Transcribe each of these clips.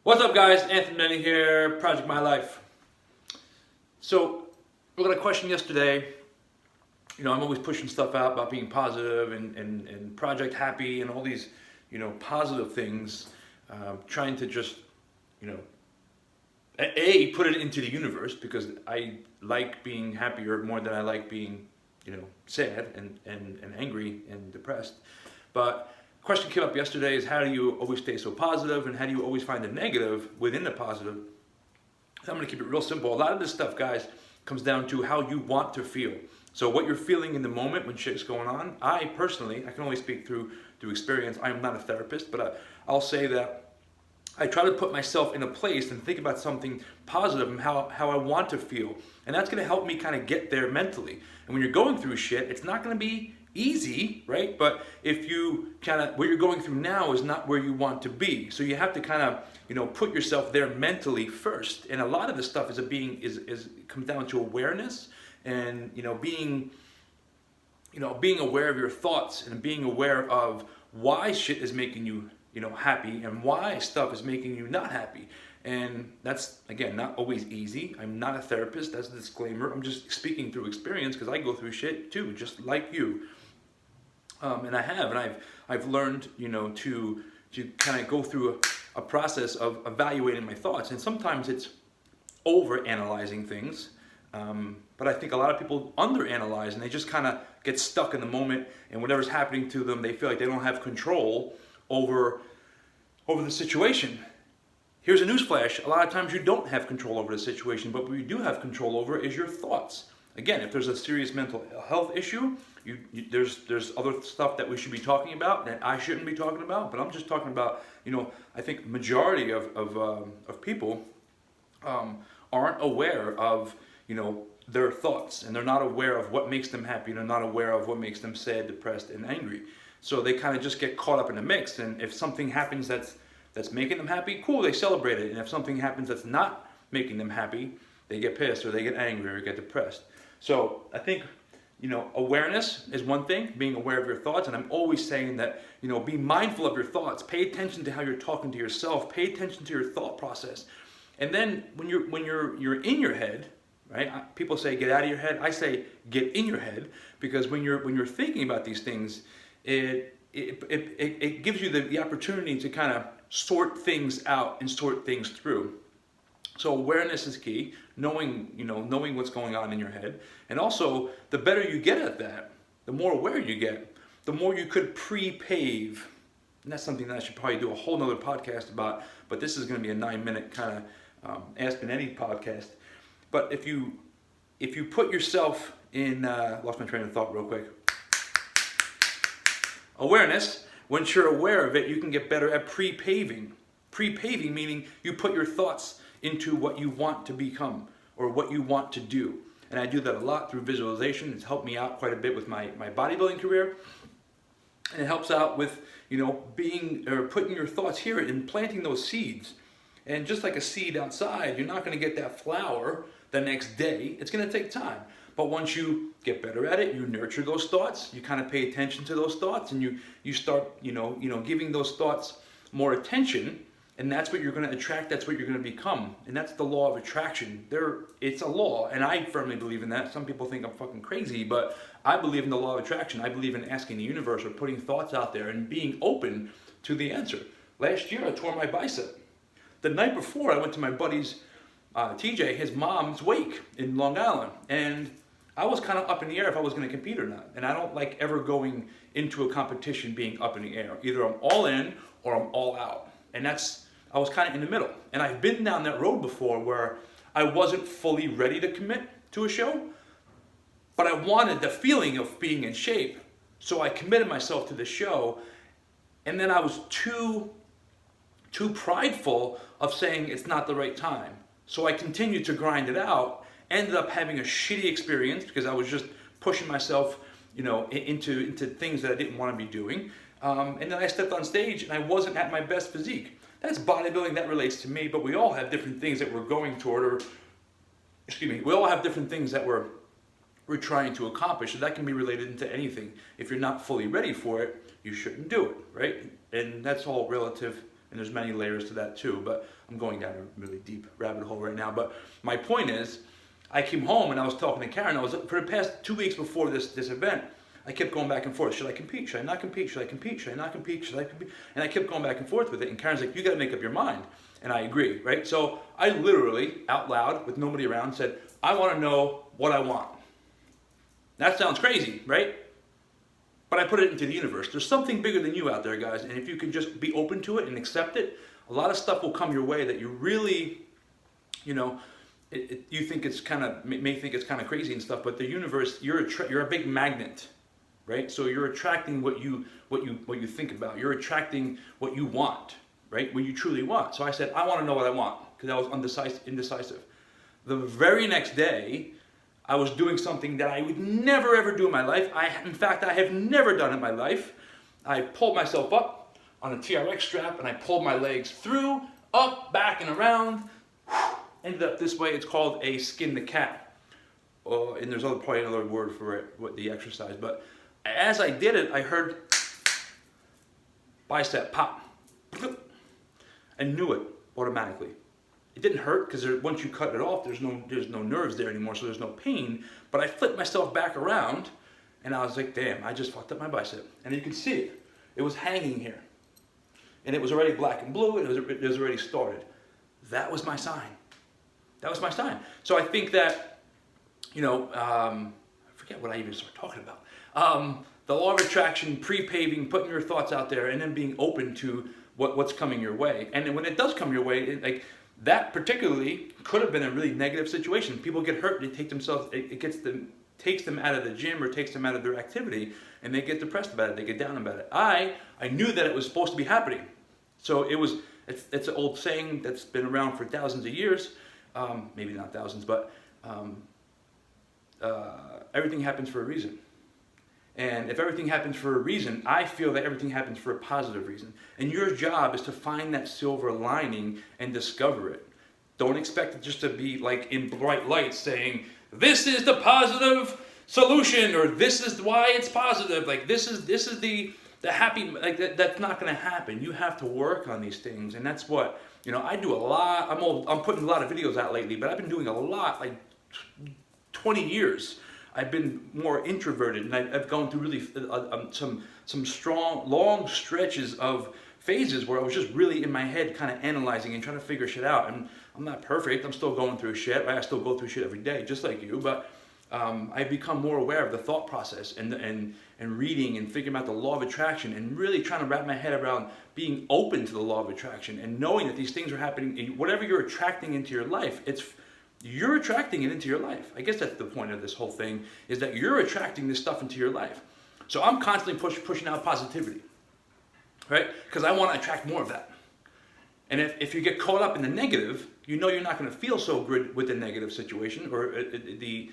What's up, guys? Anthony Nenny here, Project My Life. So, we got a question yesterday. I'm always pushing stuff out about being positive and Project Happy and all these, positive things. Trying to just, put it into the universe because I like being happier more than I like being, sad and angry and depressed. But question came up yesterday is how do you always stay so positive and how do you always find the negative within the positive? I'm going to keep it real simple. A lot of this stuff, guys, comes down to how you want to feel. So what you're feeling in the moment when shit's going on, I can only speak through experience. I am not a therapist, but I'll say that I try to put myself in a place and think about something positive and how I want to feel. And that's going to help me kind of get there mentally. And when you're going through shit, it's not going to be easy, right? But if you what you're going through now is not where you want to be. So you have to kind of, put yourself there mentally first. And a lot of this stuff comes down to awareness and, being aware of your thoughts and being aware of why shit is making you, happy and why stuff is making you not happy. And that's, again, not always easy. I'm not a therapist. That's a disclaimer. I'm just speaking through experience because I go through shit too, just like you. And I've learned, to kind of go through a process of evaluating my thoughts. And sometimes it's over-analyzing things. But I think a lot of people under-analyze and they just kind of get stuck in the moment and whatever's happening to them, they feel like they don't have control over the situation. Here's a newsflash. A lot of times you don't have control over the situation, but what you do have control over is your thoughts. Again, if there's a serious mental health issue, there's other stuff that we should be talking about that I shouldn't be talking about, but I'm just talking about, I think majority of people aren't aware of, their thoughts, and they're not aware of what makes them happy, and they're not aware of what makes them sad, depressed, and angry. So they kind of just get caught up in the mix, and if something happens that's making them happy, cool, they celebrate it. And if something happens that's not making them happy, they get pissed or they get angry or get depressed. So I think, awareness is one thing, being aware of your thoughts. And I'm always saying that, be mindful of your thoughts. Pay attention to how you're talking to yourself. Pay attention to your thought process. And then when you're in your head, right? People say get out of your head. I say get in your head, because when you're thinking about these things, it gives you the opportunity to kind of sort things out and sort things through. So awareness is key, knowing what's going on in your head. And also, the better you get at that, the more aware you get, the more you could pre-pave. And that's something that I should probably do a whole nother podcast about, but this is going to be a 9-minute kind of Ask Me Any podcast. But if you put yourself in, lost my train of thought real quick. Awareness, once you're aware of it, you can get better at pre-paving. Pre-paving meaning you put your thoughts into what you want to become or what you want to do. And I do that a lot through visualization. It's helped me out quite a bit with my bodybuilding career. And it helps out with, putting your thoughts here and planting those seeds. And just like a seed outside, you're not going to get that flower the next day. It's going to take time. But once you get better at it, you nurture those thoughts, you kind of pay attention to those thoughts, and you start, giving those thoughts more attention, and that's what you're going to attract, that's what you're going to become. And that's the law of attraction. It's a law, and I firmly believe in that. Some people think I'm fucking crazy, but I believe in the law of attraction. I believe in asking the universe or putting thoughts out there and being open to the answer. Last year, I tore my bicep. The night before, I went to my buddy's, TJ, his mom's wake in Long Island, and I was kind of up in the air if I was going to compete or not. And I don't like ever going into a competition being up in the air. Either I'm all in or I'm all out. And I was kind of in the middle. And I've been down that road before where I wasn't fully ready to commit to a show, but I wanted the feeling of being in shape. So I committed myself to the show, and then I was too prideful of saying it's not the right time. So I continued to grind it out. Ended up having a shitty experience because I was just pushing myself, into things that I didn't want to be doing. And then I stepped on stage and I wasn't at my best physique. That's bodybuilding, that relates to me, but we all have different things that we're going toward, we all have different things that we're trying to accomplish. So that can be related into anything. If you're not fully ready for it, you shouldn't do it, right? And that's all relative and there's many layers to that too, but I'm going down a really deep rabbit hole right now. But my point is, I came home and I was talking to Karen. For the past 2 weeks before this event, I kept going back and forth. Should I compete? Should I not compete? Should I compete? Should I not compete? Should I compete? And I kept going back and forth with it. And Karen's like, you got to make up your mind. And I agree, right? So I literally, out loud, with nobody around, said, I want to know what I want. That sounds crazy, right? But I put it into the universe. There's something bigger than you out there, guys. And if you can just be open to it and accept it, a lot of stuff will come your way that you really, you know, you think it's kind of, may think it's kind of crazy and stuff, but the universe, you're a big magnet, right? So you're attracting what you think about. You're attracting what you want, right? What you truly want. So I said, I want to know what I want, because I was indecisive. The very next day, I was doing something that I would never ever do in my life. In fact, I have never done in my life. I pulled myself up on a TRX strap and I pulled my legs through, up, back, and around. Ended up this way. It's called a skin the cat. And there's probably another word for it, what the exercise. But as I did it, I heard bicep pop. And knew it automatically. It didn't hurt because once you cut it off, there's no nerves there anymore, so there's no pain. But I flipped myself back around, and I was like, damn, I just fucked up my bicep. And you can see it. It was hanging here. And it was already black and blue, and it was already started. That was my sign. That was my sign. So I think that, you know, I forget what I even started talking about. The law of attraction, pre-paving, putting your thoughts out there, and then being open to what's coming your way. And then when it does come your way, that particularly could have been a really negative situation. People get hurt, they take themselves, takes them out of the gym or takes them out of their activity, and they get depressed about it, they get down about it. I knew that it was supposed to be happening. So it's an old saying that's been around for thousands of years, maybe not thousands, but everything happens for a reason. And if everything happens for a reason, I feel that everything happens for a positive reason. And your job is to find that silver lining and discover it. Don't expect it just to be like in bright lights saying, this is the positive solution, or this is why it's positive. Like this is the happy, like that's not going to happen. You have to work on these things. And that's what, you know, I do a lot. I'm putting a lot of videos out lately, but I've been doing a lot, like 20 years. I've been more introverted, and I've gone through really some strong, long stretches of phases where I was just really in my head kind of analyzing and trying to figure shit out. And I'm not perfect. I'm still going through shit. I still go through shit every day, just like you. But I've become more aware of the thought process and reading and figuring out the law of attraction and really trying to wrap my head around being open to the law of attraction and knowing that these things are happening. Whatever you're attracting into your life, you're attracting it into your life. I guess that's the point of this whole thing, is that you're attracting this stuff into your life. So I'm constantly pushing out positivity, right? Because I want to attract more of that. And if you get caught up in the negative, you know you're not going to feel so good with the negative situation or the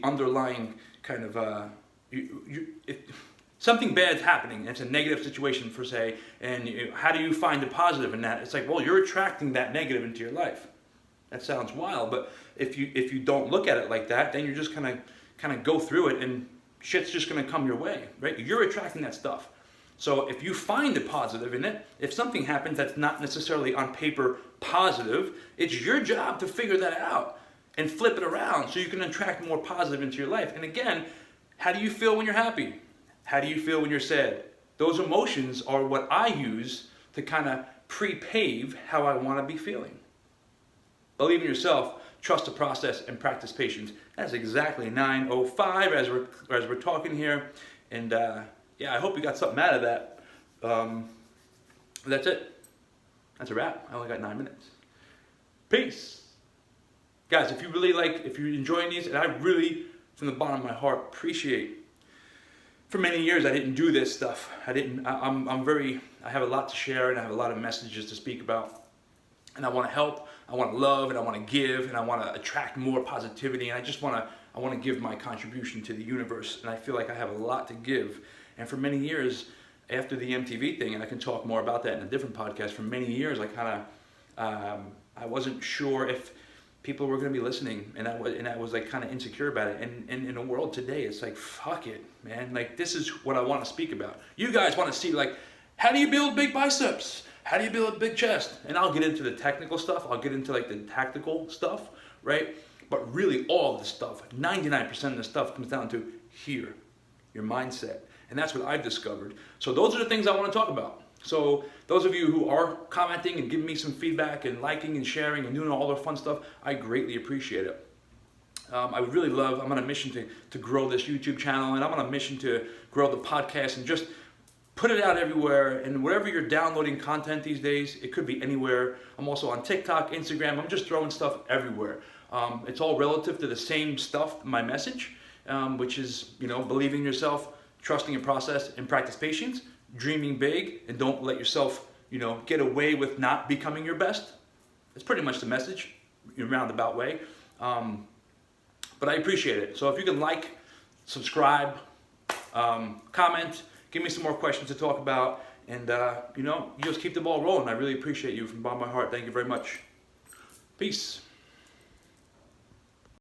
underlying kind of, something bad's happening, and it's a negative situation per se, and how do you find the positive in that? It's like, well, you're attracting that negative into your life. That sounds wild, but if you don't look at it like that, then you're just kind of go through it, and shit's just going to come your way, right? You're attracting that stuff. So if you find the positive in it, if something happens that's not necessarily on paper positive, it's your job to figure that out and flip it around so you can attract more positive into your life. And again, how do you feel when you're happy? How do you feel when you're sad? Those emotions are what I use to kind of pre-pave how I want to be feeling. Believe in yourself, trust the process, and practice patience. That's exactly 9:05 as we're talking here. And yeah, I hope you got something out of that. That's it. That's a wrap. I only got 9 minutes. Peace. Guys, if you're enjoying these, and I really, from the bottom of my heart, appreciate. For many years, I didn't do this stuff. I have a lot to share, and I have a lot of messages to speak about. And I want to help, I want to love, and I want to give, and I want to attract more positivity, and I want to give my contribution to the universe, and I feel like I have a lot to give. And for many years, after the MTV thing, and I can talk more about that in a different podcast, for many years I wasn't sure if people were going to be listening, and I was like kind of insecure about it. And in the world today, it's like, fuck it, man. Like, this is what I want to speak about. You guys want to see, like, how do you build big biceps? how do you build a big chest? And I'll get into the technical stuff. I'll get into like the tactical stuff, right? But really all of the stuff, 99% of the stuff comes down to here, your mindset. And that's what I've discovered. So those are the things I want to talk about. So those of you who are commenting and giving me some feedback and liking and sharing and doing all the fun stuff, I greatly appreciate it. I would really love, I'm on a mission to grow this YouTube channel, and I'm on a mission to grow the podcast and just put it out everywhere. And wherever you're downloading content these days, it could be anywhere. I'm also on TikTok, Instagram. I'm just throwing stuff everywhere. It's all relative to the same stuff, my message, which is, believing in yourself, trusting your process, and practice patience, dreaming big, and don't let yourself, get away with not becoming your best. That's pretty much the message in a roundabout way. But I appreciate it. So if you can like, subscribe, comment, give me some more questions to talk about, and you just keep the ball rolling. I really appreciate you from the bottom of my heart. Thank you very much. Peace.